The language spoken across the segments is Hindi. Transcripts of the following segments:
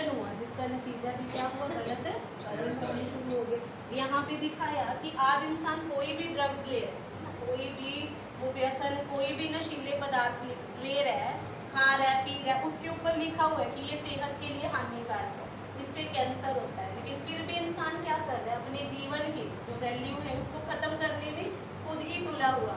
एडिक्शन हुआ, जिसका नतीजा भी क्या हुआ, गलत कर्म होने शुरू हो गए। यहाँ पे दिखाया कि आज इंसान कोई भी ड्रग्स ले रहा है, कोई भी वो व्यसन, कोई भी नशीले पदार्थ ले रहा है, खा रहा है, पी रहा है, उसके ऊपर लिखा हुआ है कि ये सेहत के लिए हानिकारक है, इससे कैंसर होता है। लेकिन फिर भी इंसान क्या कर रहा है, अपने जीवन की जो वैल्यू है उसको खत्म करने में खुद ही तुला हुआ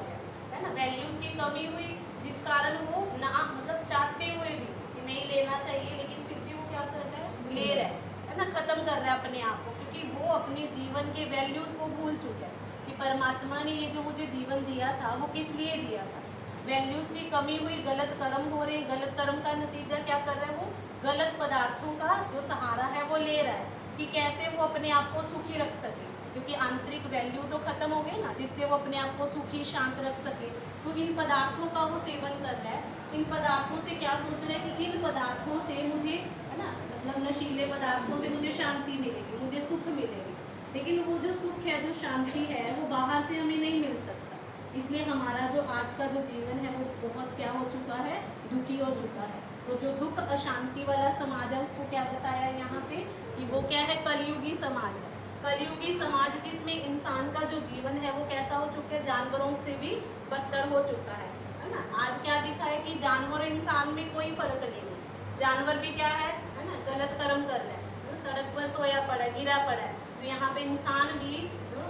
है ना। वैल्यूज की कमी हुई, जिस कारण वो ना मतलब चाहते हुए भी कि नहीं लेना चाहिए, लेकिन फिर भी वो क्या कर रहा है, ले रहा है ना, खत्म कर रहा है अपने आप को, क्योंकि वो अपने जीवन के वैल्यूज को भूल चुका है कि परमात्मा ने ये जो मुझे जीवन दिया था वो किस लिए दिया था। वैल्यूज की कमी हुई, गलत कर्म हो रहे, गलत कर्म का नतीजा क्या कर रहा है, वो गलत पदार्थों का जो सहारा है वो ले रहा है कि कैसे वो अपने आप को सुखी रख सके, क्योंकि आंतरिक वैल्यू तो खत्म हो गए ना, जिससे वो अपने आप को सुखी शांत रख सके। तो इन पदार्थों का वो सेवन कर रहा है। इन पदार्थों से क्या सोच रहा है कि इन पदार्थों से मुझे, है ना, मतलब नशीले पदार्थों से मुझे शांति मिलेगी, मुझे सुख मिलेगी। लेकिन वो जो सुख है, जो शांति है, वो बाहर से हमें नहीं मिल सकता। इसलिए हमारा जो आज का जो जीवन है वो बहुत क्या हो चुका है, दुखी हो चुका है। तो जो दुख अशांति वाला समाज है उसको क्या बताया है यहाँ पे कि वो क्या है, कलयुगी समाज है। कलयुगी समाज जिसमें इंसान का जो जीवन है वो कैसा हो चुका है, जानवरों से भी बदतर हो चुका है ना। आज क्या दिखा है कि जानवर और इंसान में कोई फर्क नहीं है। जानवर भी क्या है ना, गलत कर्म कर रहा है, तो सड़क पर सोया पड़ा है, गिरा पड़ा है। तो यहाँ पे इंसान भी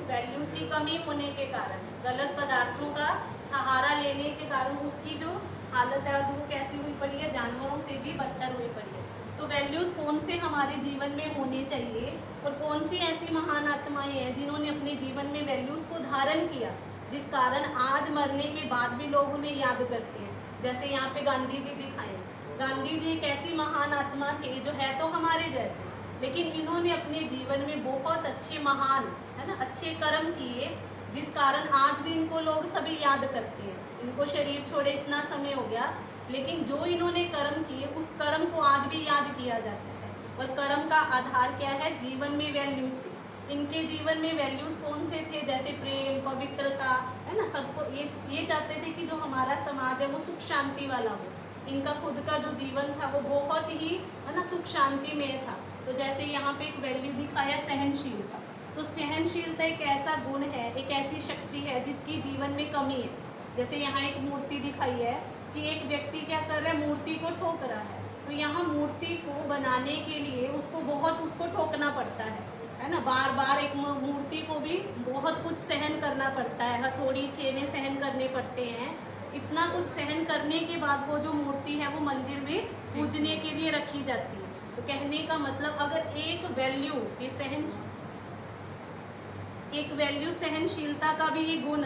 वैल्यूज की कमी होने के कारण, गलत पदार्थों का सहारा लेने के कारण उसकी जो हालत है आज वो कैसी हुई पड़ी है, जानवरों से भी बदतर हुई पड़ी है। तो वैल्यूज कौन से हमारे जीवन में होने चाहिए और कौन सी ऐसी महान आत्माएं हैं जिन्होंने अपने जीवन में वैल्यूज को धारण किया, जिस कारण आज मरने के बाद भी लोग उन्हें याद करते हैं। जैसे यहाँ पे गांधी जी दिखाए। गांधी जी एक ऐसी महान आत्मा थे जो है तो हमारे जैसे, लेकिन इन्होंने अपने जीवन में बहुत अच्छे महान, है ना, अच्छे कर्म किए, जिस कारण आज भी इनको लोग सभी याद करते हैं। इनको शरीर छोड़े इतना समय हो गया, लेकिन जो इन्होंने कर्म किए उस कर्म को आज भी याद किया जाता है। और कर्म का आधार क्या है, जीवन में वैल्यूज थे। इनके जीवन में वैल्यूज कौन से थे, जैसे प्रेम, पवित्रता, है ना, सबको ये चाहते थे कि जो हमारा समाज है वो सुख शांति वाला हो। इनका खुद का जो जीवन था वो बहुत ही, है ना, सुख शांति में था। तो जैसे यहाँ पे एक वैल्यू दिखाया सहनशीलता। तो सहनशीलता एक ऐसा गुण है, एक ऐसी शक्ति है जिसकी जीवन में कमी है। जैसे यहाँ एक मूर्ति दिखाई है कि एक व्यक्ति क्या कर रहा है, मूर्ति को ठोक रहा है। तो यहाँ मूर्ति को बनाने के लिए उसको ठोकना पड़ता है ना, बार बार एक मूर्ति को भी बहुत कुछ सहन करना पड़ता है, हथौड़ी छेने सहन करने पड़ते हैं। इतना कुछ सहन करने के बाद वो जो मूर्ति है वो मंदिर में पूजने के लिए रखी जाती है। तो कहने का मतलब, अगर एक वैल्यू सहनशीलता का भी ये गुण,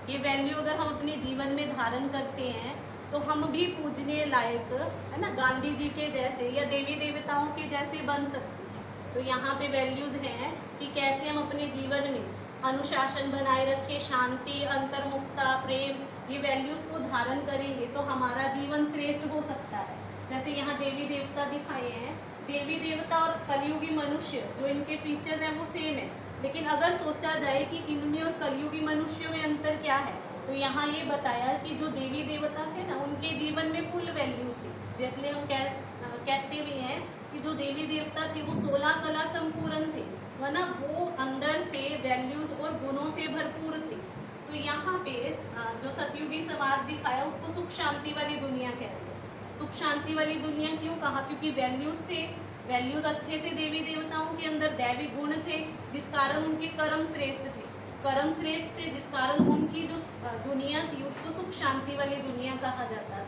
ये वैल्यू अगर हम अपने जीवन में धारण करते हैं तो हम भी पूजनीय लायक, है ना, गांधी जी के जैसे या देवी देवताओं के जैसे बन सकते हैं। तो यहाँ पे वैल्यूज हैं कि कैसे हम अपने जीवन में अनुशासन बनाए रखें, शांति, अंतर्मुखता, प्रेम, ये वैल्यूज को धारण करेंगे तो हमारा जीवन श्रेष्ठ हो सकता है। जैसे यहाँ देवी देवता दिखाए हैं, देवी देवता और कलयुगी मनुष्य जो इनके फीचर्स हैं वो सेम है, लेकिन अगर सोचा जाए कि इनमें और कलयुगी मनुष्यों में अंतर क्या है, तो यहाँ ये बताया कि जो देवी देवता थे ना, उनके जीवन में फुल वैल्यू थी। जैसे हम कहते भी हैं कि जो देवी देवता थे वो 16 कला संपूर्ण थे, वरना वो अंदर से वैल्यूज और गुणों से भरपूर थे। तो यहाँ पे जो सतयुगी समाज दिखाया उसको सुख शांति वाली दुनिया कहते हैं। सुख शांति वाली दुनिया क्यों कहा, क्योंकि वैल्यूज थे, वैल्यूज अच्छे थे, देवी देवताओं के अंदर दैवी गुण थे, जिस कारण उनके कर्म श्रेष्ठ थे। कर्म श्रेष्ठ थे जिस कारण उनकी जो दुनिया थी उसको सुख शांति वाली दुनिया कहा जाता था।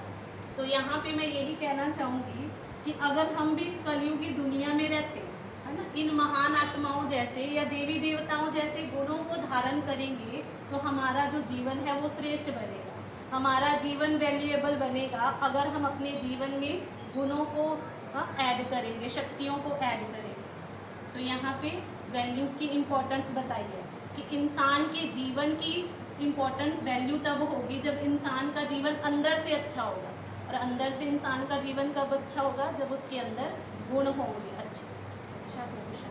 तो यहाँ पे मैं यही कहना चाहूँगी कि अगर हम भी इस कलयुगी दुनिया में रहते, है ना, इन महान आत्माओं जैसे या देवी देवताओं जैसे गुणों को धारण करेंगे तो हमारा जो जीवन है वो श्रेष्ठ बनेगा, हमारा जीवन वैल्यूएबल बनेगा। अगर हम अपने जीवन में गुणों को ऐड करेंगे, शक्तियों को ऐड करेंगे। तो यहाँ पे वैल्यूज़ की इम्पोर्टेंस बताई है कि इंसान के जीवन की इम्पोर्टेंट वैल्यू तब होगी जब इंसान का जीवन अंदर से अच्छा होगा, और अंदर से इंसान का जीवन कब अच्छा होगा, जब उसके अंदर गुण होंगे अच्छे। अच्छा क्वेश्चन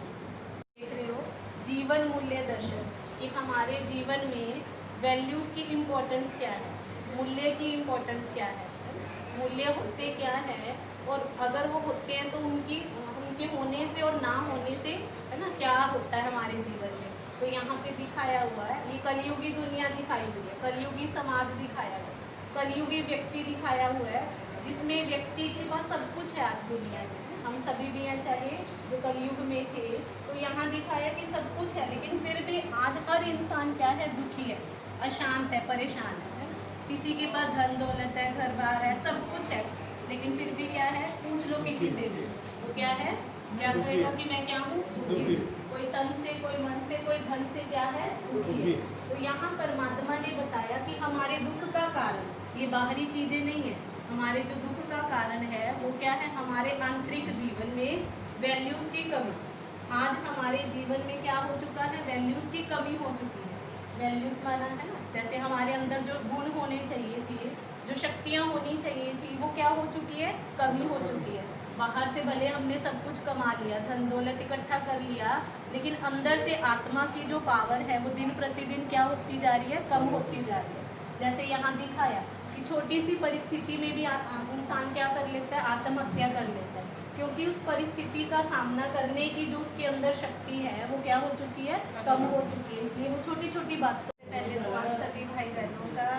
देख रहे हो, जीवन मूल्य दर्शन, कि हमारे जीवन में वैल्यूज़ की इम्पोर्टेंस क्या है, मूल्य की इम्पोर्टेंस क्या है, मूल्य होते क्या है, और अगर वो होते हैं तो उनके होने ना होने से है ना क्या होता है हमारे जीवन में। तो यहाँ पे दिखाया हुआ है, ये कलयुगी दुनिया दिखाई हुई है, कलयुगी समाज दिखाया हुआ है, कलयुगी व्यक्ति दिखाया हुआ है, जिसमें व्यक्ति के पास सब कुछ है आज दुनिया में। हम सभी भी हैं, चाहे जो कलयुग में थे, तो यहाँ दिखाया कि सब कुछ है, लेकिन फिर भी आज हर इंसान क्या है, दुखी है, अशांत है, परेशान है ना। किसी के पास धन दौलत है, घर बार है, सब कुछ है, लेकिन फिर भी क्या है, पूछ लो किसी से भी, वो क्या है, क्या कहेगा कि मैं क्या हूँ, दुखी। कोई तन से, कोई मन से, कोई धन से क्या है, दुखी है। तो यहाँ परमात्मा ने बताया कि हमारे दुख का कारण ये बाहरी चीजें नहीं है, हमारे जो दुख का कारण है वो क्या है, हमारे आंतरिक जीवन में वैल्यूज की कमी। आज हमारे जीवन में क्या हो चुका है, वैल्यूज की कमी हो चुकी है। वैल्यूज माना है ना, जैसे हमारे अंदर जो गुण होने चाहिए थे, जो शक्तियाँ होनी चाहिए थी, वो क्या हो चुकी है, कमी हो चुकी है। बाहर से भले हमने सब कुछ कमा लिया, धन दौलत इकट्ठा कर लिया, लेकिन अंदर से आत्मा की जो पावर है वो दिन प्रतिदिन क्या होती जा रही है, कम होती जा रही है। जैसे यहाँ दिखाया कि छोटी सी परिस्थिति में भी इंसान क्या कर लेता है, आत्महत्या कर लेता है, क्योंकि उस परिस्थिति का सामना करने की जो उसके अंदर शक्ति है वो क्या हो चुकी है, कम हो चुकी है। इसलिए वो छोटी छोटी बातों से पहले तो आप सभी भाई बहनों का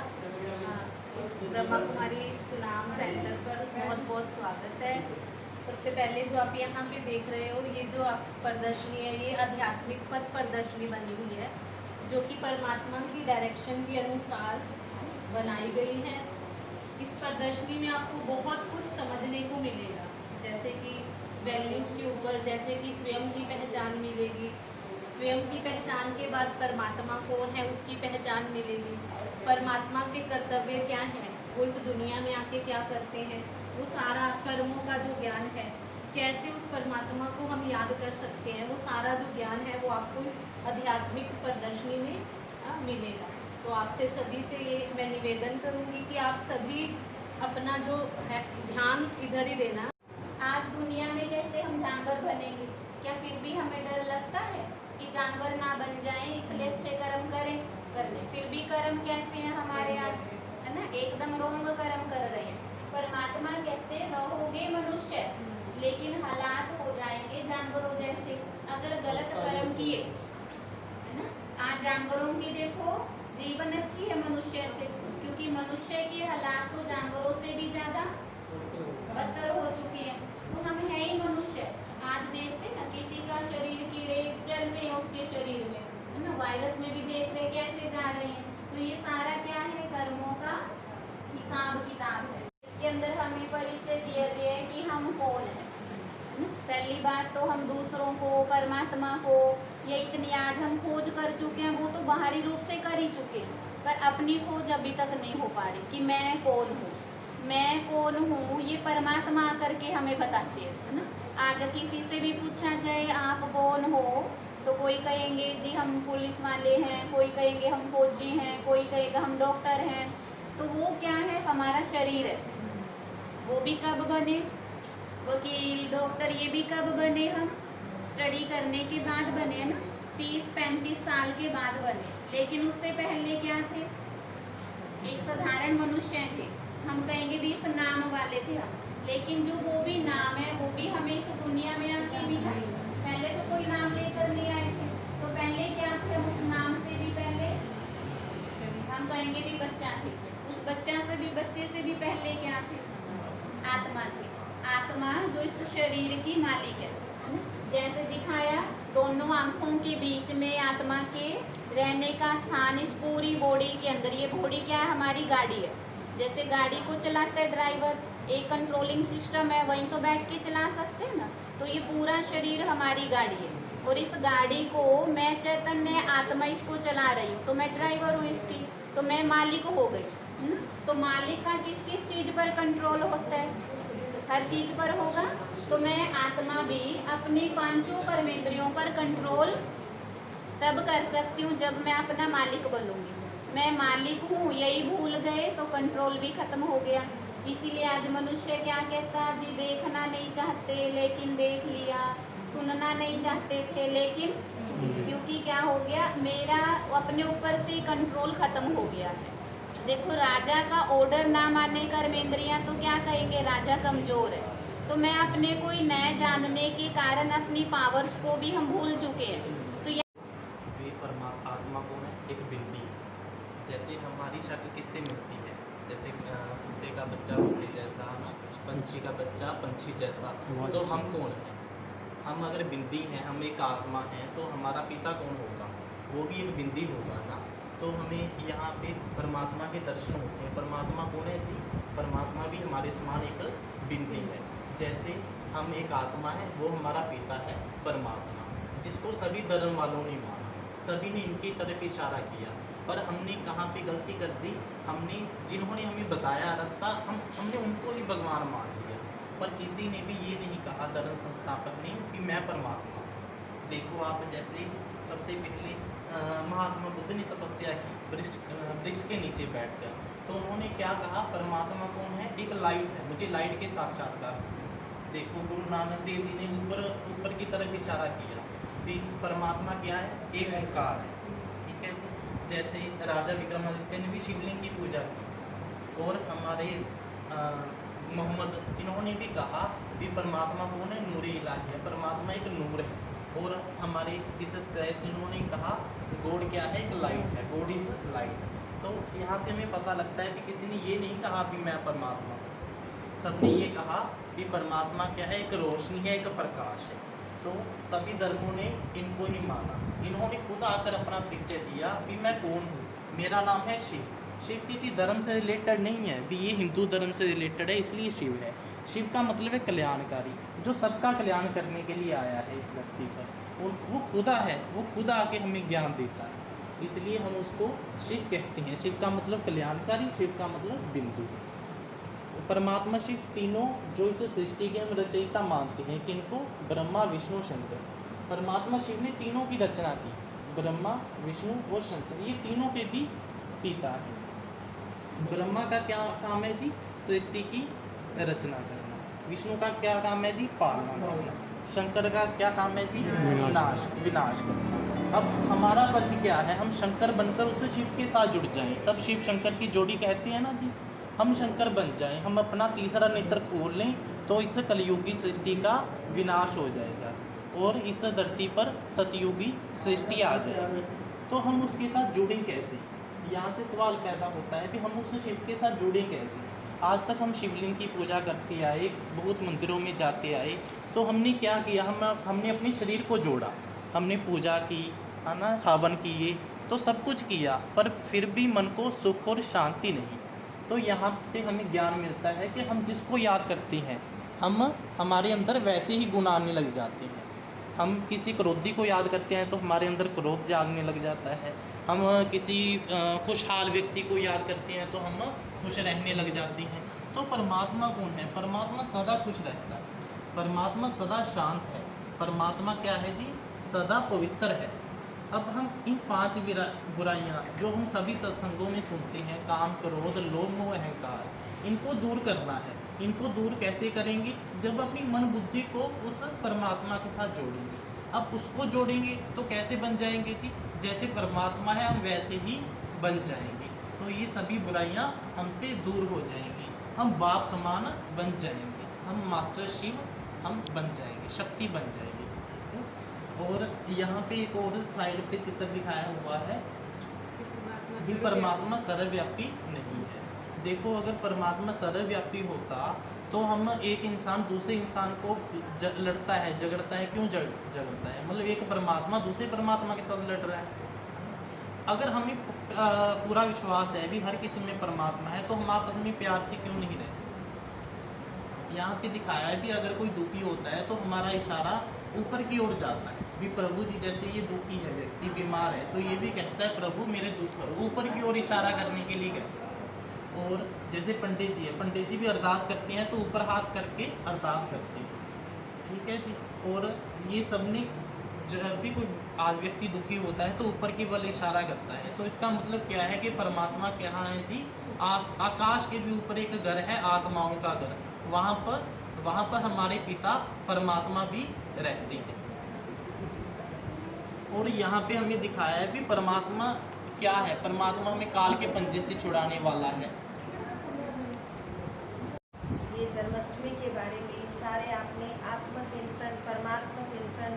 इस ब्रह्मा कुमारी सुनाम सेंटर पर बहुत बहुत स्वागत है। सबसे पहले जो आप यहाँ पे देख रहे हो, ये जो आप प्रदर्शनी है, ये आध्यात्मिक पथ प्रदर्शनी बनी हुई है, जो कि परमात्मा की डायरेक्शन के अनुसार बनाई गई है। इस प्रदर्शनी में आपको बहुत कुछ समझने को मिलेगा, जैसे कि वैल्यूज़ के ऊपर, जैसे कि स्वयं की पहचान मिलेगी, स्वयं की पहचान के बाद परमात्मा कौन है उसकी पहचान मिलेगी, परमात्मा के कर्तव्य क्या हैं, वो इस दुनिया में आके क्या करते हैं, वो सारा कर्मों का जो ज्ञान है, कैसे उस परमात्मा को हम याद कर सकते हैं, वो सारा जो ज्ञान है वो आपको इस आध्यात्मिक प्रदर्शनी में मिलेगा। तो आपसे सभी से ये मैं निवेदन करूँगी कि आप सभी अपना जो है ध्यान इधर ही देना। आज दुनिया में कहते हम जानवर बनेंगे, क्या फिर भी हमें डर लगता है कि जानवर ना बन जाएं, इसलिए अच्छे कर्म करें, करने फिर भी कर्म कैसे हैं हमारे आज, है ना, एकदम रोंग कर्म कर रहे हैं। परमात्मा कहते रहोगे मनुष्य, लेकिन हालात हो जाएंगे जानवरों जैसे अगर गलत कर्म किए, है ना। आज जानवरों की देखो जीवन अच्छी है मनुष्य से, क्योंकि मनुष्य के हालात तो जानवरों से भी ज्यादा बदतर हो चुके हैं। तो हम है ही मनुष्य। आज देखते ना किसी का शरीर कीड़े चल रहे हैं उसके शरीर में, है ना, वायरस में भी देख रहे कैसे जा रहे हैं। तो ये सारा क्या है, कर्मों का हिसाब किताब है। इसके अंदर हमें परिचय दिया गया है कि हम कौन हैं। पहली बात तो हम दूसरों को, परमात्मा को, या इतनी आज हम खोज कर चुके हैं, वो तो बाहरी रूप से कर ही चुके हैं, पर अपनी खोज अभी तक नहीं हो पा रही कि मैं कौन हूँ, मैं कौन हूँ, ये परमात्मा आकर के हमें बताते हैं, है ना। आज किसी से भी पूछा जाए आप कौन हो, तो कोई कहेंगे जी हम पुलिस वाले हैं, कोई कहेंगे हम फौजी हैं, कोई कहेगा हम डॉक्टर हैं। तो वो क्या है, हमारा शरीर है। वो भी कब बने, वकील डॉक्टर, ये भी कब बने, हम स्टडी करने के बाद बने ना, 30-35 साल के बाद बने। लेकिन उससे पहले क्या थे, एक साधारण मनुष्य थे, हम कहेंगे भी इस नाम वाले थे हम, लेकिन जो वो भी नाम है वो भी हमें इस दुनिया में आके मिला। पहले तो कोई नाम लेकर नहीं आए थे, तो पहले क्या थे, हम उस नाम से भी पहले हम कहेंगे भी बच्चा थे, उस बच्चा से भी, बच्चे से भी पहले क्या थे, आत्मा थे। आत्मा जो इस शरीर की मालिक है, जैसे दिखाया दोनों आंखों के बीच में आत्मा के रहने का स्थान इस पूरी बॉडी के अंदर। ये बॉडी क्या है, हमारी गाड़ी है। जैसे गाड़ी को चलाता है ड्राइवर, एक कंट्रोलिंग सिस्टम है, वहीं तो बैठ के चला सकते हैं ना। तो ये पूरा शरीर हमारी गाड़ी है, और इस गाड़ी को मैं चैतन्य आत्मा इसको चला रही हूँ, तो मैं ड्राइवर हूँ इसकी, तो मैं मालिक हो गई। तो मालिक का किस किस चीज़ पर कंट्रोल होता है, हर चीज़ पर होगा। तो मैं आत्मा भी अपने पांचों कर्मेंद्रियों पर कंट्रोल तब कर सकती हूँ जब मैं अपना मालिक बनूंगी। मैं मालिक हूँ यही भूल गए तो कंट्रोल भी खत्म हो गया। इसीलिए आज मनुष्य क्या कहता है जी, देखना नहीं चाहते लेकिन देख लिया, सुनना नहीं चाहते थे लेकिन, क्योंकि क्या हो गया, मेरा अपने ऊपर से कंट्रोल खत्म हो गया है। देखो राजा का ऑर्डर ना माने कर्मेंद्रियां तो क्या कहेंगे, राजा कमजोर है। तो मैं अपने कोई नए जानने के कारण अपनी पावर्स को भी हम भूल चुके हैं। तो वे परमात्मा आत्मा कौन है? एक बिंदी। जैसे हमारी शक्ल किससे मिलती है? जैसे कुत्ते का बच्चा कुत्ते जैसा, पंछी का बच्चा पंछी जैसा। तो हम कौन हैं? हम अगर बिंदी हैं, हम एक आत्मा हैं, तो हमारा पिता कौन होगा? वो भी एक बिंदी होगा ना। तो हमें यहाँ पे परमात्मा के दर्शन होते हैं। परमात्मा कौन है जी? परमात्मा भी हमारे समान एक बिंदी है। जैसे हम एक आत्मा है, वो हमारा पिता है परमात्मा, जिसको सभी धर्म वालों ने माना, सभी ने इनकी तरफ इशारा किया। पर हमने कहाँ पे गलती कर दी? हमने जिन्होंने हमें बताया रास्ता, हमने उनको ही भगवान मान लिया। पर किसी ने भी ये नहीं कहा, धर्म संस्थापक ने, कि मैं परमात्मा हूँ। देखो आप, जैसे सबसे पहले महात्मा बुद्ध ने तपस्या की वृक्ष के नीचे बैठकर। तो उन्होंने क्या कहा? परमात्मा कौन है? एक लाइट है, मुझे लाइट के साक्षात्कार। देखो गुरु नानक देव जी ने ऊपर की तरफ इशारा किया कि परमात्मा क्या है? एक ओंकार है। ठीक है जी। जैसे राजा विक्रमादित्य ने भी शिवलिंग की पूजा की, और हमारे मोहम्मद इन्होंने भी कहा कि परमात्मा कौन है? नूर इलाही है, परमात्मा एक नूर है। और हमारे जीसस क्राइस्ट इन्होंने कहा गॉड क्या है? एक लाइट है, गॉड इज लाइट। तो यहाँ से हमें पता लगता है कि किसी ने ये नहीं कहा कि मैं परमात्मा हूँ। सबने ये कहा कि परमात्मा क्या है? एक रोशनी है, एक प्रकाश है। तो सभी धर्मों ने इनको ही माना। इन्होंने खुद आकर अपना परिचय दिया कि मैं कौन हूँ, मेरा नाम है शिव। शिव किसी धर्म से रिलेटेड नहीं है कि ये हिंदू धर्म से रिलेटेड है इसलिए शिव है। शिव का मतलब है कल्याणकारी, जो सबका कल्याण करने के लिए आया है इस धरती पर। वो खुदा है, वो खुद आके हमें ज्ञान देता है, इसलिए हम उसको शिव कहते हैं। शिव का मतलब कल्याणकारी, शिव का मतलब बिंदु। परमात्मा शिव तीनों जो इस सृष्टि के हम रचयिता मानते हैं, किनको? ब्रह्मा विष्णु शंकर। परमात्मा शिव ने तीनों की रचना की, ब्रह्मा विष्णु और शंकर, ये तीनों के भी पिता हैं। ब्रह्मा का क्या काम है जी? सृष्टि की रचना करना। विष्णु का क्या काम है जी? पालना करना। शंकर का क्या काम है जी? विनाश करना। अब हमारा फर्ज क्या है? हम शंकर बनकर उस शिव के साथ जुड़ जाएं, तब शिव शंकर की जोड़ी कहते हैं ना जी। हम शंकर बन जाएं, हम अपना तीसरा नेत्र खोल लें, तो इस कलयुगी सृष्टि का विनाश हो जाएगा और इस धरती पर सतयुगी सृष्टि आ जाएगी। तो हम उसके साथ जुड़ें कैसे? यहाँ से सवाल पैदा होता है कि हम उस शिव के साथ जुड़ें कैसे? आज तक हम शिवलिंग की पूजा करते आए, बहुत मंदिरों में जाते आए, तो हमने क्या किया? हमने अपने शरीर को जोड़ा, हमने पूजा की, है ना, हवन किए, तो सब कुछ किया, पर फिर भी मन को सुख और शांति नहीं। तो यहाँ से हमें ज्ञान मिलता है कि हम जिसको याद करते हैं, हमारे अंदर वैसे ही गुण आने लग जाते हैं। हम किसी क्रोधी को याद करते हैं तो हमारे अंदर क्रोध जागने लग जाता है। हम किसी खुशहाल व्यक्ति को याद करते हैं तो हम खुश रहने लग जाते हैं। तो परमात्मा कौन है? परमात्मा सदा खुश रहता है, परमात्मा सदा शांत है, परमात्मा क्या है जी? सदा पवित्र है। अब हम इन 5 बुराइयाँ जो हम सभी सत्संगों में सुनते हैं, काम, क्रोध, लोभ, मोह, अहंकार, इनको दूर करना है। इनको दूर कैसे करेंगे? जब अपनी मन बुद्धि को उस परमात्मा के साथ जोड़ेंगे। अब उसको जोड़ेंगे तो कैसे बन जाएंगे जी? जैसे परमात्मा है हम वैसे ही बन जाएंगे। तो ये सभी बुराइयाँ हमसे दूर हो जाएंगी, हम बाप समान बन जाएंगे, हम मास्टर शिव हम बन जाएंगे, शक्ति बन जाएंगे। और यहाँ पे एक और साइड पे चित्र दिखाया हुआ है कि परमात्मा सर्वव्यापी नहीं है। देखो, अगर परमात्मा सर्वव्यापी होता तो हम एक इंसान दूसरे इंसान को लड़ता है, झगड़ता है, क्यों झगड़ता है? मतलब एक परमात्मा दूसरे परमात्मा के साथ लड़ रहा है। अगर हमें पूरा विश्वास है भी हर किसी में परमात्मा है, तो हम आपस में प्यार से क्यों नहीं रहते? यहाँ पे दिखाया है कि अगर कोई दुखी होता है तो हमारा इशारा ऊपर की ओर जाता है भी प्रभु जी, जैसे ये दुखी है, व्यक्ति बीमार है, तो ये भी कहता है प्रभु मेरे दुख करो, ऊपर की ओर इशारा करने के लिए कहता है। और जैसे पंडित जी है, पंडित जी भी अरदास करते हैं तो ऊपर हाथ करके अरदास करते हैं, ठीक है जी। और ये सब ने जब भी कोई व्यक्ति दुखी होता है तो ऊपर की बल इशारा करता है। तो इसका मतलब क्या है कि परमात्मा कहाँ है जी? आकाश के भी ऊपर एक घर है, आत्माओं का घर, वहाँ पर हमारे पिता परमात्मा भी रहते हैं। और यहाँ पे हमें दिखाया है कि परमात्मा क्या है? परमात्मा हमें काल के पंजे से छुड़ाने वाला है। ये जन्माष्टमी के बारे में सारे आपने आत्मचिंतन, परमात्मा चिंतन,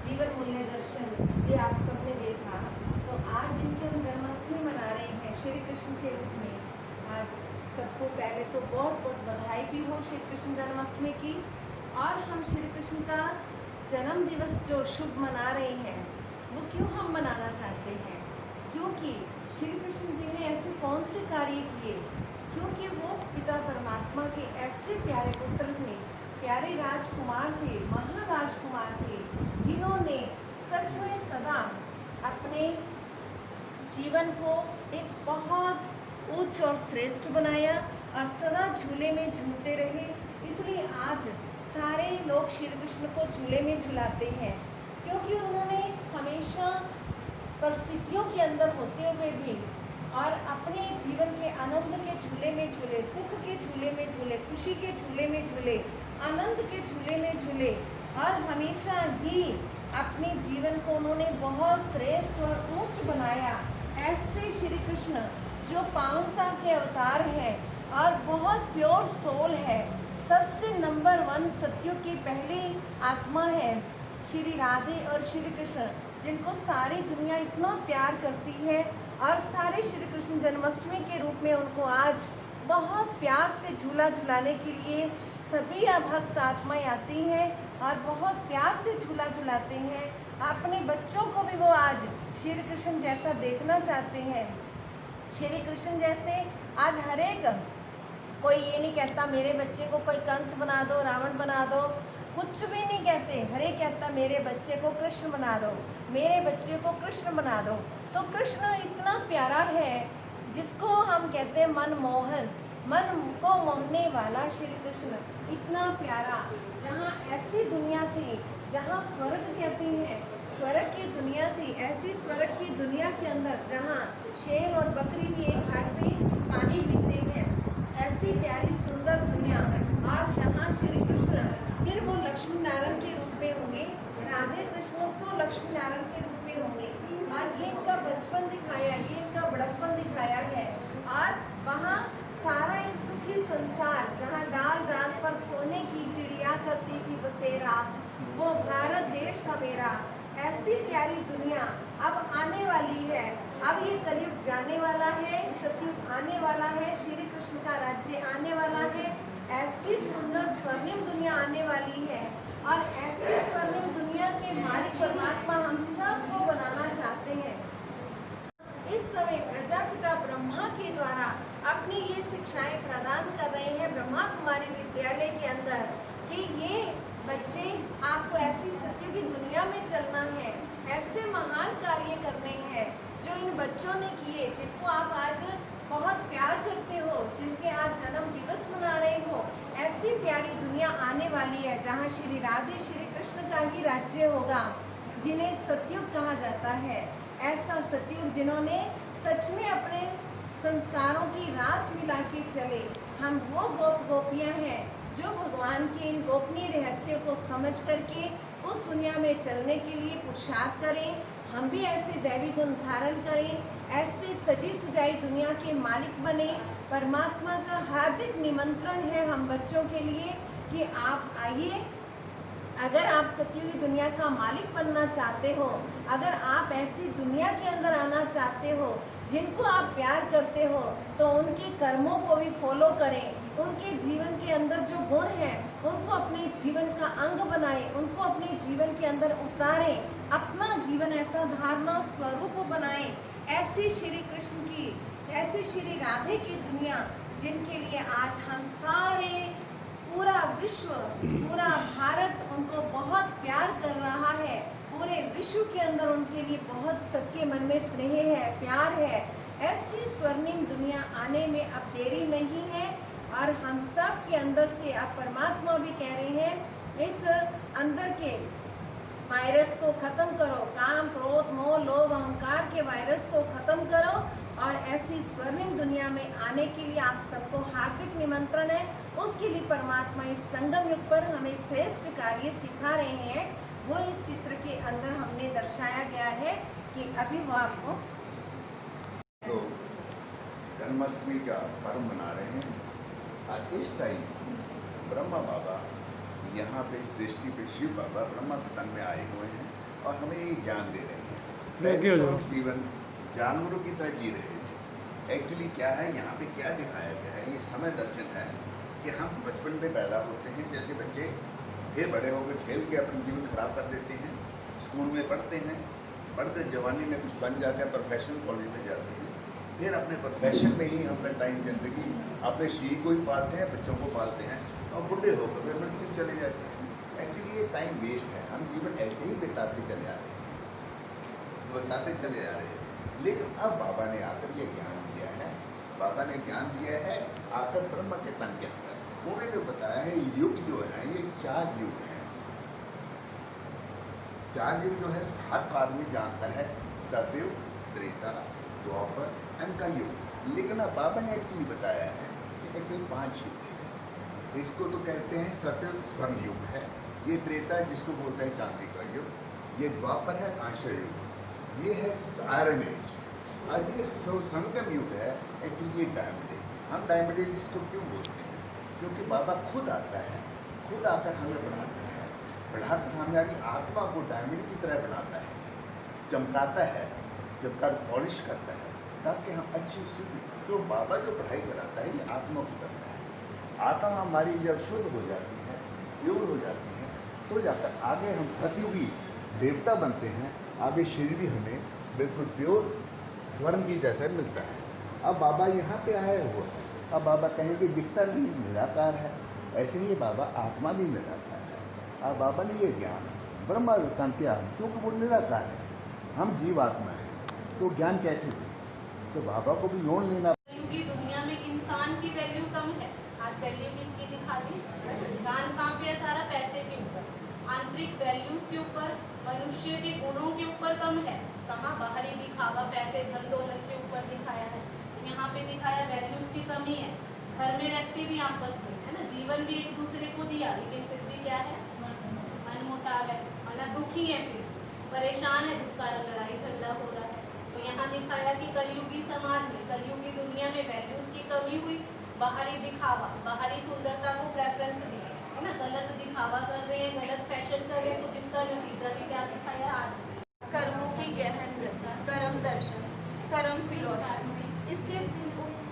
जीवन मूल्य दर्शन ये आप सबने देखा। तो आज जिनकी हम जन्माष्टमी मना रहे हैं श्री कृष्ण के रूप में, आज सबको पहले तो बहुत बहुत बधाई भी हो श्री कृष्ण जन्माष्टमी की। और हम श्री कृष्ण का जन्म दिवस जो शुभ मना रहे हैं वो क्यों हम मनाना चाहते हैं? क्योंकि श्री कृष्ण जी ने ऐसे कौन से कार्य किए, क्योंकि वो पिता परमात्मा के ऐसे प्यारे पुत्र थे, प्यारे राजकुमार थे, महाराजकुमार थे, जिन्होंने सच में सदा अपने जीवन को एक बहुत उच्च और श्रेष्ठ बनाया और सदा झूले में झूलते रहे। इसलिए आज सारे लोग श्री कृष्ण को झूले में झुलाते हैं, क्योंकि उन्होंने हमेशा परिस्थितियों के अंदर होते हुए भी और अपने जीवन के आनंद के झूले में झूले, सुख के झूले में झूले, खुशी के झूले में झूले, आनंद के झूले में झूले और हमेशा ही अपने जीवन को उन्होंने बहुत श्रेष्ठ और ऊंच बनाया। ऐसे श्री कृष्ण जो पावनता के अवतार है और बहुत प्योर सोल है, सबसे नंबर 1 सत्यों की पहली आत्मा है श्री राधे और श्री कृष्ण, जिनको सारी दुनिया इतना प्यार करती है। और सारे श्री कृष्ण जन्माष्टमी के रूप में उनको आज बहुत प्यार से झूला झुलाने के लिए सभी भक्त आत्माएं आती हैं और बहुत प्यार से झूला झुलाते हैं। अपने बच्चों को भी वो आज श्री कृष्ण जैसा देखना चाहते हैं। श्री कृष्ण जैसे आज हर एक कोई ये नहीं कहता मेरे बच्चे को कोई कंस बना दो, रावण बना दो, कुछ भी नहीं कहते। हर एक कहता मेरे बच्चे को कृष्ण बना दो, मेरे बच्चे को कृष्ण बना दो। तो कृष्ण इतना प्यारा है जिसको हम कहते हैं मनमोहन, मन को मोहने वाला श्री कृष्ण इतना प्यारा। जहाँ ऐसी दुनिया थी जहाँ स्वर्ग कहते हैं, स्वर्ग की दुनिया थी, ऐसी स्वर्ग की दुनिया के अंदर जहाँ शेर और बकरी भी एक हाथ पे पानी पीते हैं, ऐसी प्यारी सुंदर दुनिया। और जहाँ श्री कृष्ण फिर वो लक्ष्मी नारायण के रूप में होंगे, राधे कृष्ण सो लक्ष्मी नारायण के रूप में होंगे। और ये इनका बचपन दिखाया, ये इनका बड़प्पन दिखाया है। और वहाँ सारा एक सुखी संसार जहाँ डाल डाल पर सोने की चिड़िया करती थी बसेरा, वो भारत देश था मेरा। ऐसी प्यारी दुनिया अब आने वाली है। अब ये कलयुग जाने वाला है, सतयुग आने वाला है, श्री कृष्ण का राज्य आने वाला है। ऐसी सुंदर स्वर्णिम दुनिया आने वाली है और ऐसी स्वर्णिम दुनिया के मालिक परमात्मा हम सबको बनाना चाहते हैं। इस समय प्रजापिता ब्रह्मा के द्वारा अपनी ये शिक्षाएं प्रदान कर रहे हैं ब्रह्मा कुमारी विद्यालय के अंदर कि ये बच्चे आपको ऐसी सत्यों की दुनिया में चलना है, ऐसे महान कार्य करने हैं जो इन बच्चों ने किए, जिनको आप आज बहुत प्यार करते हो, जिनके आज जन्म दिवस मना रहे हो। ऐसी प्यारी दुनिया आने वाली है जहाँ श्री राधे श्री कृष्ण का ही राज्य होगा, जिन्हें सतयुग कहा जाता है। ऐसा सतयुग जिन्होंने सच में अपने संस्कारों की रास मिला के चले। हम वो गोप गोपियाँ हैं जो भगवान के इन गोपनीय रहस्यों को समझ करके उस दुनिया में चलने के लिए पुरुषार्थ करें। हम भी ऐसे दैवी गुण धारण करें, ऐसे सजी सजाई दुनिया के मालिक बने। परमात्मा का हार्दिक निमंत्रण है हम बच्चों के लिए कि आप आइए। अगर आप सत्युग की दुनिया का मालिक बनना चाहते हो, अगर आप ऐसी दुनिया के अंदर आना चाहते हो जिनको आप प्यार करते हो, तो उनके कर्मों को भी फॉलो करें। उनके जीवन के अंदर जो गुण हैं उनको अपने जीवन का अंग बनाएं, उनको अपने जीवन के अंदर उतारें, अपना जीवन ऐसा धारणा स्वरूप बनाएं। ऐसी श्री कृष्ण की, ऐसी श्री राधे की दुनिया जिनके लिए आज हम सारे पूरा विश्व, पूरा भारत उनको बहुत प्यार कर रहा है। पूरे विश्व के अंदर उनके लिए बहुत सबके मन में स्नेह है, प्यार है। ऐसी स्वर्णिम दुनिया आने में अब देरी नहीं है और हम सब के अंदर से अब परमात्मा भी कह रहे हैं इस अंदर के वायरस को ख़त्म करो, काम क्रोध मोह लोभ अहंकार के वायरस को ख़त्म करो। और ऐसी स्वर्णिम दुनिया में आने के लिए आप सबको हार्दिक निमंत्रण है। उसके लिए परमात्मा इस संगम युग पर हमें श्रेष्ठ कार्य सिखा रहे हैं। वो इस चित्र के अंदर हमने दर्शाया गया है कि अभी वो आपको तो जन्माष्टमी का पर्व मना रहे हैं और इस टाइम ब्रह्मा बाबा यहाँ पे सृष्टि पे शिव बाबा ब्रह्मा के तन में आए हुए हैं और हमें ये ज्ञान दे रहे हैं। पहले तो हम जीवन जानवरों की तरह जी रहे थे। एक्चुअली क्या है, यहाँ पे क्या दिखाया गया है, ये समय दर्शन है कि हम बचपन में पैदा होते हैं, जैसे बच्चे फिर बड़े होकर खेल के अपना जीवन खराब कर देते हैं, स्कूल में पढ़ते हैं, पढ़ते जवानी में कुछ बन जाते हैं, प्रोफेशनल कॉलेज में जाते हैं, फिर अपने प्रोफेशन में ही अपना टाइम जिंदगी अपने शरीर को ही पालते हैं, बच्चों को पालते हैं और बुढ़े होकर फिर मृत्यु चले जाते हैं। एक्चुअली ये टाइम वेस्ट है, हम जीवन ऐसे ही बिताते चले आ रहे हैं। लेकिन अब बाबा ने आकर ये ज्ञान दिया है, बाबा ने ज्ञान दिया है आकर ब्रह्मा के तन के अंदर। उन्होंने जो बताया है युग जो है ये 4 युग हैं। 4 युग जो है हर आदमी जानता है, सतयुग, त्रेता, द्वापर एंड कलयुग। लेकिन अब बाबा ने एक्चुअली बताया है कि एक्चुअली 5 युग है। इसको तो कहते हैं सतयुग स्वर्ण युग है, ये त्रेता जिसको बोलते हैं चांदी का युग, ये द्वापर है कांस्य युग, ये है आयरन एज, और ये संगम युग है एक्चुअली ये डायमंड एज। हम डायमंड एज इसको क्यों बोलते हैं? क्योंकि बाबा खुद आता है, खुद आकर हमें बढ़ाकर हमें यानी आत्मा को डायमंड की तरह बनाता है, चमकाता है, चमका पॉलिश करता है ताकि हम अच्छी शुद्ध। तो बाबा जो पढ़ाई कराता है ये आत्मा को करता है। आत्मा हमारी जब शुद्ध हो जाती है, प्योर हो जाती है, तो जाकर आगे हम सतयुगी देवता बनते हैं, आगे शरीर भी हमें बिल्कुल प्योर स्वर्ण की जैसा मिलता है। अब बाबा यहाँ पे आया हुआ है, अब बाबा कहेंगे दिखता नहीं निराकार है, ऐसे ही बाबा आत्मा भी निराकार है। अब बाबा ने ये ज्ञान ब्रह्मा तंत्या, क्योंकि वो निराकार है, हम जीवात्मा हैं, तो ज्ञान कैसे दें? तो बाबा को भी लोन लेना। की दुनिया में इंसान की वैल्यू कम है। आज वैल्यू किसकी दिखा दी? ध्यान कहाँ पे है? सारा पैसे के ऊपर, आंतरिक वैल्यूज के ऊपर, मनुष्य के गुणों के ऊपर कम है। कहाँ बाहरी दिखावा, पैसे धन दौलत के ऊपर दिखाया है, यहाँ पे दिखाया वैल्यूज की कमी है। घर में रहते भी आपस में है ना, जीवन भी एक दूसरे को दिया, लेकिन फिर भी क्या है? मनमुटाव है, ना दुखी है, फिर परेशान है, जिस कारण लड़ाई झगड़ा हो रहा है। तो यहाँ दिखाया कि कलयुगी समाज में, कलयुगी दुनिया में वैल्यूज की कमी हुई, बाहरी दिखावा, बाहरी सुंदरता को प्रेफरेंस दी है ना, गलत दिखावा कर रहे हैं, गलत फैशन कर रहे हैं, तो जिसका नतीजा भी क्या दिखाया आज? कर्मों की गहन कर्म दर्शन, कर्म फिलॉसफी।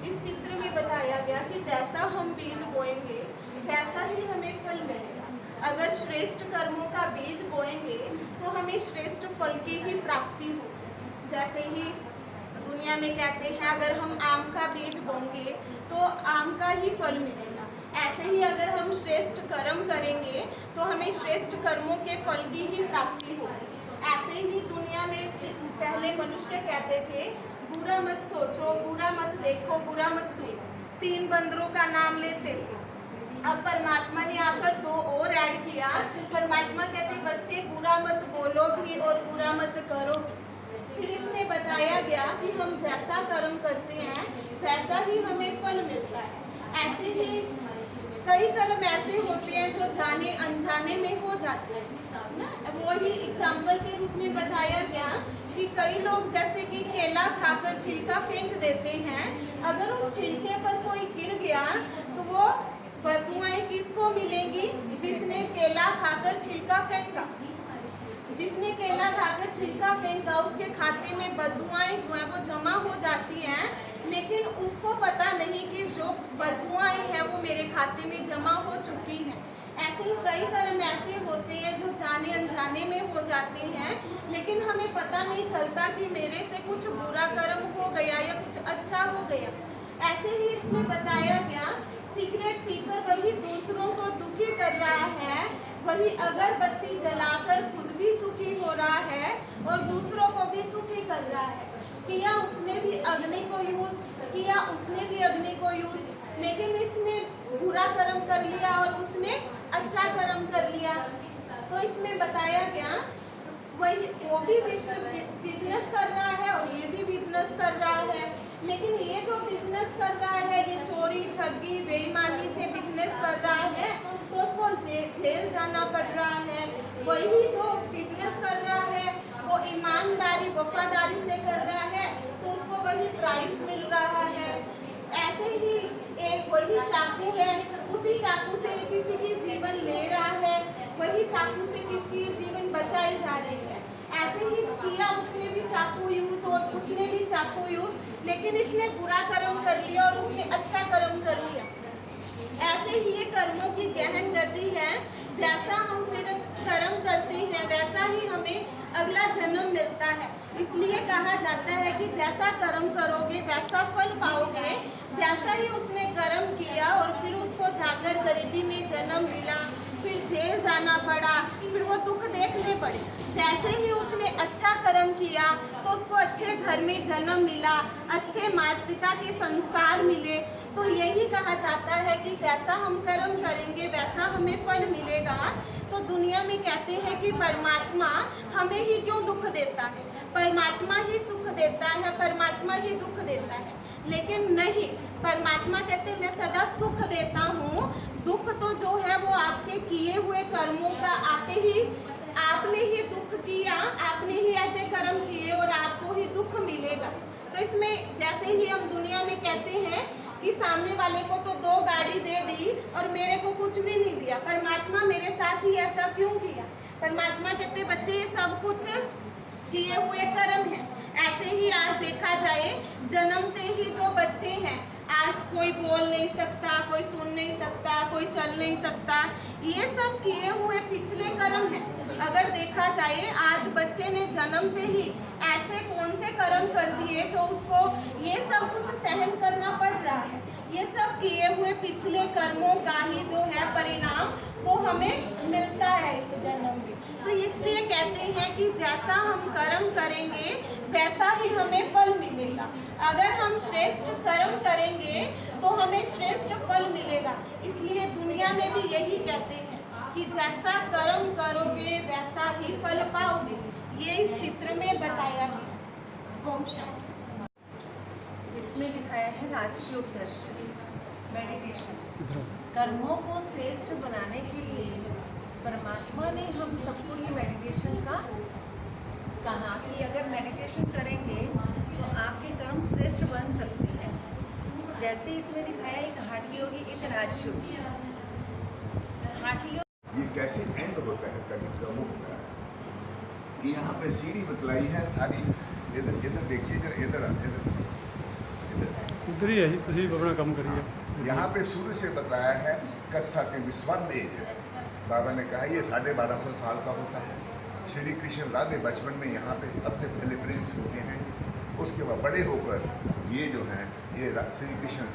इस चित्र में बताया गया कि जैसा हम बीज बोएंगे वैसा ही हमें फल मिलेगा। अगर श्रेष्ठ कर्मों का बीज बोएंगे तो हमें श्रेष्ठ फल की ही प्राप्ति होगी। जैसे ही दुनिया में कहते हैं अगर हम आम का बीज बोएंगे तो आम का ही फल मिलेगा, ऐसे ही अगर हम श्रेष्ठ कर्म करेंगे तो हमें श्रेष्ठ कर्मों के फल की ही प्राप्ति होगी। ऐसे ही दुनिया में पहले मनुष्य कहते थे बुरा मत सोचो, बुरा मत देखो, बुरा मत सुनो, 3 बंदरों का नाम लेते थे। अब परमात्मा ने आकर 2 और ऐड किया। परमात्मा कहते बच्चे बुरा मत बोलो भी और बुरा मत करो। फिर इसमें बताया गया कि हम जैसा कर्म करते हैं वैसा ही हमें फल मिलता है। ऐसे ही कई कर्म ऐसे होते हैं जो जाने अनजाने में हो जाते हैं ना। वो ही एग्जाम्पल के रूप में बताया गया कि कई लोग जैसे कि केला खाकर छिलका फेंक देते हैं, अगर उस छिलके पर कोई गिर गया तो वो बददुआएं किसको मिलेंगी? जिसने केला खाकर छिलका फेंका। जिसने केला खाकर छिलका फेंका उसके खाते में बददुआएं जो है वो जमा हो जाती हैं, लेकिन उसको पता नहीं कि जो बददुआएं हैं वो मेरे खाते में जमा हो चुकी हैं। ऐसे ही कई कर्म ऐसे होते हैं जो जाने अनजाने में हो जाते हैं, लेकिन हमें पता नहीं चलता कि मेरे से कुछ बुरा कर्म हो गया या कुछ अच्छा हो गया। ऐसे ही इसमें बताया गया सिगरेट पीकर वही दूसरों को दुखी कर रहा है, वही अगरबत्ती जलाकर खुद भी सुखी हो रहा है और दूसरों को भी सुखी कर रहा है। किया उसने भी अग्नि को यूज किया, उसने भी अग्नि को यूज, लेकिन इसने बुरा कर्म कर लिया और उसने अच्छा कर्म कर लिया। तो इसमें बताया गया वही वो भी बिजनेस कर रहा है और ये भी बिजनेस कर रहा है, लेकिन ये जो बिजनेस कर रहा है ये चोरी ठगी बेईमानी से बिजनेस कर रहा है तो उसको जेल जाना पड़ रहा है। वही जो बिजनेस कर रहा है वो ईमानदारी वफादारी से कर रहा है तो उसको वही प्राइस मिल रहा है। ऐसे ही एक वही चाकू है, उसी चाकू से किसी की जीवन ले रहा है, वही चाकू से किसी की जीवन बचाई जा रही है। ऐसे ही किया उसने भी चाकू यूज और उसने भी चाकू यूज, लेकिन इसने बुरा कर्म कर लिया और उसने अच्छा कर्म कर लिया। ऐसे ही ये कर्मों की गहन गति है। जैसा हम फिर कर्म करते हैं वैसा ही हमें अगला जन्म मिलता है। इसलिए कहा जाता है कि जैसा कर्म करोगे वैसा फल पाओगे। जैसा ही उसने कर्म किया और फिर उसको जाकर गरीबी में जन्म मिला, फिर जेल जाना पड़ा, फिर वो दुख देखने पड़े। जैसे ही उसने अच्छा कर्म किया तो उसको अच्छे घर में जन्म मिला, अच्छे माता पिता के संस्कार मिले। तो यही कहा जाता है कि जैसा हम कर्म करेंगे वैसा हमें फल मिलेगा। तो दुनिया में कहते हैं कि परमात्मा हमें ही क्यों दुख देता है, परमात्मा ही सुख देता है, परमात्मा ही दुख देता है। लेकिन नहीं, परमात्मा कहते मैं सदा सुख देता हूँ, दुख तो जो है वो आपके किए हुए कर्मों का आपने ही दुख किया, आपने ही ऐसे कर्म किए और आपको ही दुख मिलेगा। तो इसमें जैसे ही हम दुनिया में कहते हैं कि सामने वाले को तो 2 गाड़ी दे दी और मेरे को कुछ भी नहीं दिया, परमात्मा मेरे साथ ही ऐसा क्यों किया? परमात्मा कहते बच्चे ये सब कुछ किए हुए कर्म है। ऐसे ही आज देखा जाए जन्मते ही जो बच्चे हैं, आज कोई बोल नहीं सकता, कोई सुन नहीं सकता, कोई चल नहीं सकता, ये सब किए हुए पिछले कर्म है। अगर देखा जाए आज बच्चे ने जन्मते ही ऐसे कौन से कर्म कर दिए जो उसको ये सब कुछ सहन करना पड़ रहा है। ये सब किए हुए पिछले कर्मों का ही जो है परिणाम वो हमें मिलता है इस जन्म में। तो इसलिए कहते हैं कि जैसा हम कर्म करेंगे वैसा ही हमें फल मिलेगा। अगर हम श्रेष्ठ कर्म करेंगे तो हमें श्रेष्ठ फल मिलेगा। इसलिए दुनिया में भी यही कहते हैं कि जैसा कर्म करोगे वैसा ही फल पाओगे। ये इस चित्र में बताया गया। ओम शांति। इसमें दिखाया है राजयोग दर्शन, मेडिटेशन। कर्मों को श्रेष्ठ बनाने के लिए परमात्मा ने हम सबको ये मेडिटेशन का कहा कि अगर मेडिटेशन करेंगे तो आपके कर्म श्रेष्ठ बन सकते हैं। जैसे इसमें दिखाया एक हठ योगी, एक राजयोगी। हठ योगी ये कैसे एंड होता है कभी का मुक्त है। यहाँ पे सीढ़ी बतलाई है सारी। इधर इधर देखिए, इधर इधर उधर ही है जी, ਤੁਸੀਂ अपना काम करिए। यहाँ पे शुरू से बताया है कस्सा के स्वर्ण एज है। बाबा ने कहा ये 1250 साल का होता है। श्री कृष्ण राधे बचपन में यहाँ पे सबसे पहले प्रिंस होते हैं। उसके बाद बड़े होकर ये जो हैं ये श्री कृष्ण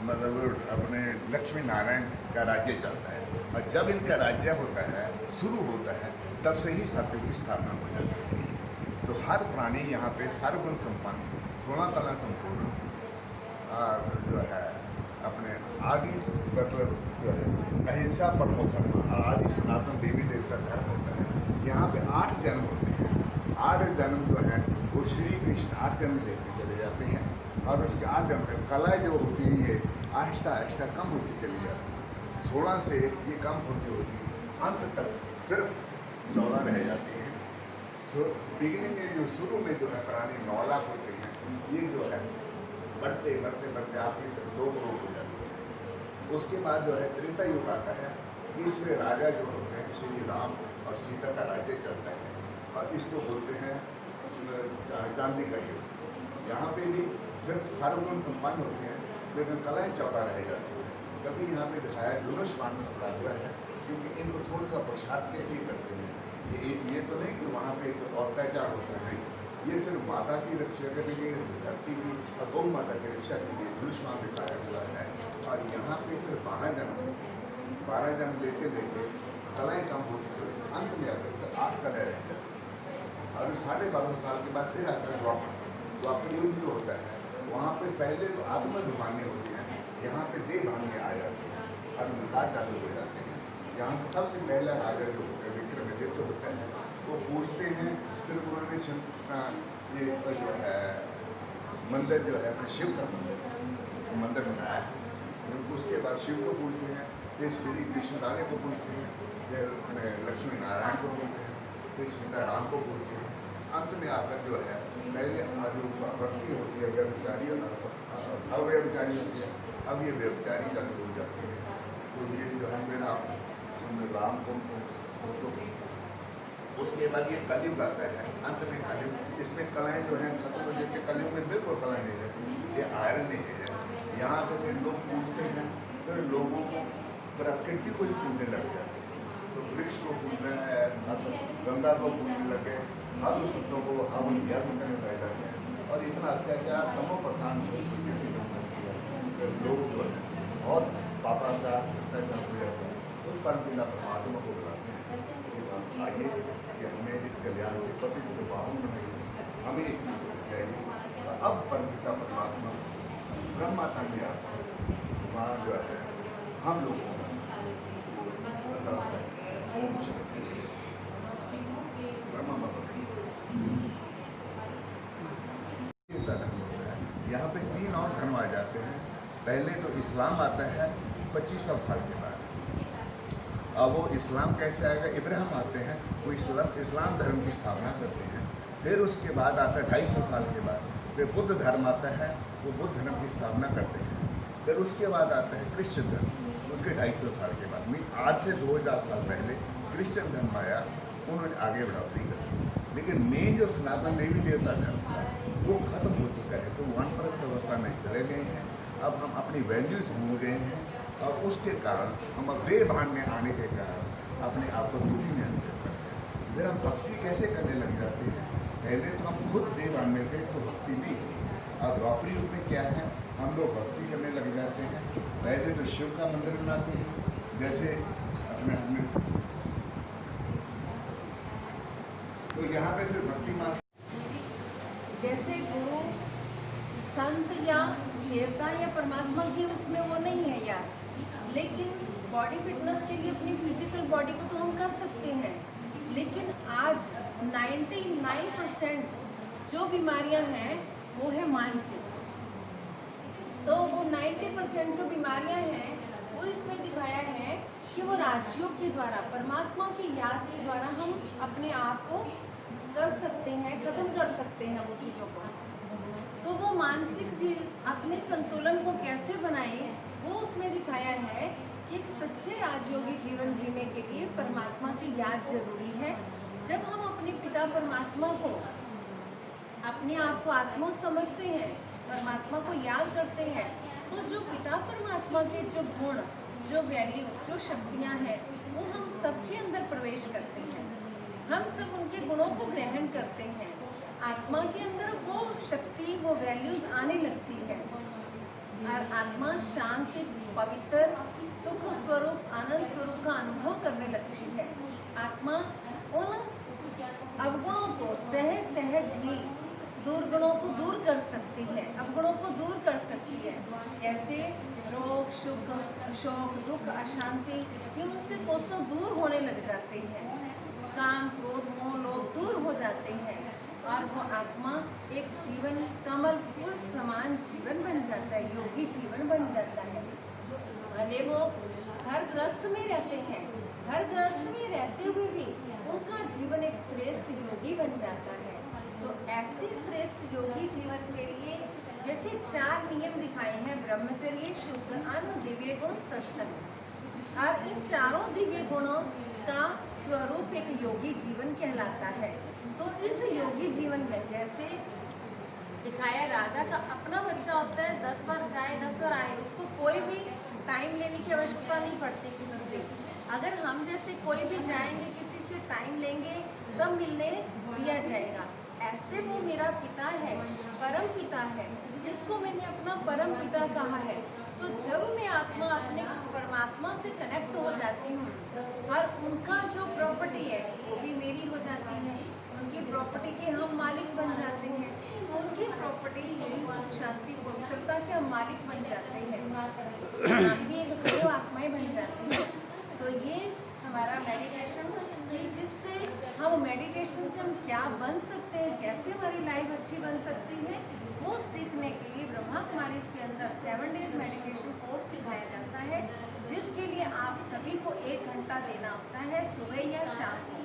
मतलब अपने लक्ष्मी नारायण का राज्य चलता है। और जब इनका राज्य होता है, शुरू होता है, तब से ही सत्य की स्थापना हो जाती है। तो हर प्राणी यहाँ पे सर्वगुण संपन्न, 16 कला संपूर्ण और जो है अपने आदि मतलब जो है अहिंसा परमो धर्म और आदि सनातन देवी देवता धर्म होता है। यहाँ पे 8 जन्म होते हैं। 8 जन्म जो है वो श्री कृष्ण 8 जन्म लेते चले जाते हैं। और उसके 8 जन्म में कलाएँ जो होती है ये आहिस्ता आहिस्ता कम होती चली जाती है। 16 से ये कम होती अंत तक सिर्फ 14 रह जाती हैं। तो बिगनिंग में जो शुरू में जो है प्राणी 9 लाख होते हैं, ये जो है बढ़ते बढ़ते बढ़ते आखिरी तक 2 करोड़ हो जाती है। उसके बाद जो है त्रेता युग आता है। इसमें राजा जो होते हैं श्री राम और सीता का राज्य चलता है और इसको बोलते हैं चांदी का युग। यहाँ पे भी सिर्फ सर्वगुण संपन्न होते हैं लेकिन कलाएँ 14 रह जाती हैं। कभी यहाँ पे दिखाया धनुष्मान पड़ा हुआ है क्योंकि इनको थोड़ा सा प्रसाद कैसे करते हैं। ये तो नहीं कि वहाँ पे तो अत्याचार होता है, ये सिर्फ माता की रक्षा के लिए, धरती की और गौ माता की रक्षा के लिए धनुष्मान दिखाया हुआ है। और यहाँ पे सिर्फ 12 जन्म लेते लेते कलाएँ कम होती चली, अंत में आकर सिर्फ 8 कलाएँ रह जाती हैं। और 12.5 साल के बाद फिर आता है द्वापर युग जो होता है। वहाँ पे पहले तो आत्माभिमानी होती हैं, यहाँ पे देह भांगे आ जाते हैं और मिजाज चालू हो जाते हैं। यहाँ से सबसे पहला राजा जो होता है विक्रमादित्य होता है, वो पूछते हैं। फिर उन्होंने ये जो है मंदिर जो है अपने शिव का मंदिर बनाया है। उसके बाद शिव को पूछते हैं, फिर श्री कृष्ण राधे को पूछते हैं, फिर लक्ष्मी नारायण को पूछते हैं, फिर सीता राम को पूछते हैं। अंत में आकर जो है पहले जो भक्ति होती है व्यभिचारी अव्यभिचारी होती है, अब ये व्यभिचारी रंग हो जाती है। तो ये जो है मेरा राम को उसके बाद ये कलयुग आता है, अंत में कलयुग, इसमें कलाएँ जो हैं खत्म हो जाती है। कलयुग में बिल्कुल कलाएँ नहीं रहती, ये आयरन नहीं है। यहाँ पे फिर लोग पूछते हैं, फिर लोगों को प्रकृति को ही पूजने लग जाते हैं। तो वृक्ष को पूज रहे हैं, गंगा को पूजने लगे, साधु संतों को हवन यज्ञ करने लग जाते हैं। और इतना अत्याचार तमो प्रधान लोग जो है और पापाचार भ्रष्टाचार हो जाता है, उस परमपिता परमात्मा को बुलाते हैं कि आइए कि हमें इस कल्याण से पतित को पावन नहीं, हमें इस चीज़ से बचाइए। तो अब परमपिता परमात्मा ब्रह्मा तक वहाँ जो है हम लोगों को ब्रह्मा यहाँ पे 3 और धर्म आ जाते हैं। पहले तो इस्लाम आता है 2500 साल के बाद। अब वो इस्लाम कैसे आएगा? इब्राहिम आते हैं, वो इस्लाम धर्म की स्थापना करते हैं। फिर उसके बाद आता है 250 साल के बाद फिर बुद्ध धर्म आता है, वो बुद्ध धर्म की स्थापना करते हैं। फिर उसके बाद आता है क्रिश्चियन धर्म, उसके 250 साल के बाद। आज से 2000 साल पहले क्रिश्चियन धर्म आया, उन्होंने आगे बढ़ोतरी कर। लेकिन मेन जो सनातन देवी देवता धर्म था वो खत्म हो चुका है, तो वानप्रस्थ अवस्था में चले गए हैं। अब हम अपनी वैल्यूज़ भूल गए हैं और उसके कारण हम अब देह भान में आने के कारण अपने आप को बुद्धि में अंतर करते हैं। फिर हम भक्ति कैसे करने लग जाते हैं? पहले तो हम खुद देह भान में थे तो भक्ति नहीं थी, और द्वापर युग में क्या है, हम लोग भक्ति करने लग जाते हैं। पहले तो शिव का मंदिर बनाते हैं, जैसे अपने तो यहाँ पे सिर्फ भक्ति मार्ग, जैसे गुरु संत या देवता या परमात्मा की उसमें वो नहीं है यार, लेकिन बॉडी फिटनेस के लिए अपनी फिजिकल बॉडी को तो हम कर सकते हैं। लेकिन आज 99% जो बीमारियां हैं वो है मानसिक। तो वो 90% जो बीमारियां हैं वो इसमें दिखाया है कि वो राजयोग के द्वारा, परमात्मा की याद के द्वारा हम अपने आप को कर सकते हैं, खत्म कर सकते हैं वो चीज़ों को। तो वो मानसिक अपने संतुलन को कैसे बनाए वो उसमें दिखाया है कि एक सच्चे राजयोगी जीवन जीने के लिए परमात्मा की याद जरूरी है। जब हम अपने पिता परमात्मा को, अपने आप को आत्मा समझते हैं, परमात्मा को याद करते हैं, तो जो पिता परमात्मा के जो गुण, जो वैल्यू, जो शक्तियाँ हैं वो हम सबके अंदर प्रवेश करते हैं। हम सब उनके गुणों को ग्रहण करते हैं। आत्मा के अंदर वो शक्ति, वो वैल्यूज आने लगती है और आत्मा शांत, पवित्र, सुख स्वरूप, आनंद स्वरूप का अनुभव करने लगती है। आत्मा उन अवगुणों को सहज ही दुर्गुणों को दूर कर सकती है, अवगुणों को दूर कर सकती है। जैसे रोग, सुख, शोक, दुख, अशांति, ये उनसे कोसों दूर होने लग जाते हैं। काम, क्रोध, मोह, लोभ दूर हो जाते हैं और वो आत्मा एक जीवन कमल फूल समान जीवन बन जाता है, योगी जीवन बन जाता है। भले वो घर गृहस्थ में रहते हैं, घर गृहस्थ में रहते हुए भी उनका जीवन एक श्रेष्ठ योगी बन जाता है। तो ऐसे श्रेष्ठ योगी जीवन के लिए जैसे 4 नियम दिखाए हैं, ब्रह्मचर्य, शुद्ध अन्न, दिव्य गुण, सत्संग, और इन चारों दिव्य गुणों का स्वरूप एक योगी जीवन कहलाता है। तो इस योगी जीवन में जैसे दिखाया, राजा का अपना बच्चा होता है, 10 बार जाए 10 बार आए, उसको कोई भी टाइम लेने की आवश्यकता नहीं पड़ती किसी से। अगर हम जैसे कोई भी जाएंगे, किसी से टाइम लेंगे तब मिलने दिया जाएगा। ऐसे वो मेरा पिता है, परम पिता है, जिसको मैंने अपना परम पिता कहा है। तो जब मैं आत्मा अपने परमात्मा से कनेक्ट हो जाती हूँ और उनका जो प्रॉपर्टी है वो भी मेरी हो जाती है, उनकी प्रॉपर्टी के हम मालिक बन जाते हैं। तो उनकी प्रॉपर्टी यही सुख, शांति, पवित्रता के हम मालिक बन जाते हैं, हम भी एक देव आत्माएं बन जाते हैं। तो ये हमारा मेडिटेशन कि जिससे हम मेडिटेशन से हम क्या बन सकते हैं, कैसे हमारी लाइफ अच्छी बन सकती है, वो सीखने के लिए ब्रह्मा कुमारी के अंदर 7 डेज मेडिटेशन कोर्स सिखाया जाता है, जिसके लिए आप सभी को 1 घंटा देना होता है सुबह या शाम को।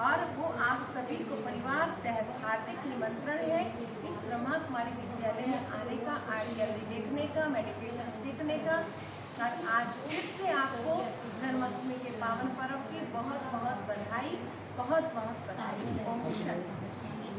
और वो आप सभी को परिवार परिवार सहित हार्दिक निमंत्रण है इस ब्रह्मा कुमारी विद्यालय में आने का, आर्ट गैलरी देखने का, मेडिटेशन सीखने का। और आज फिर से आपको जन्माष्टमी के पावन पर्व की बहुत बहुत बधाई, बहुत बहुत बधाई। ओम शांति।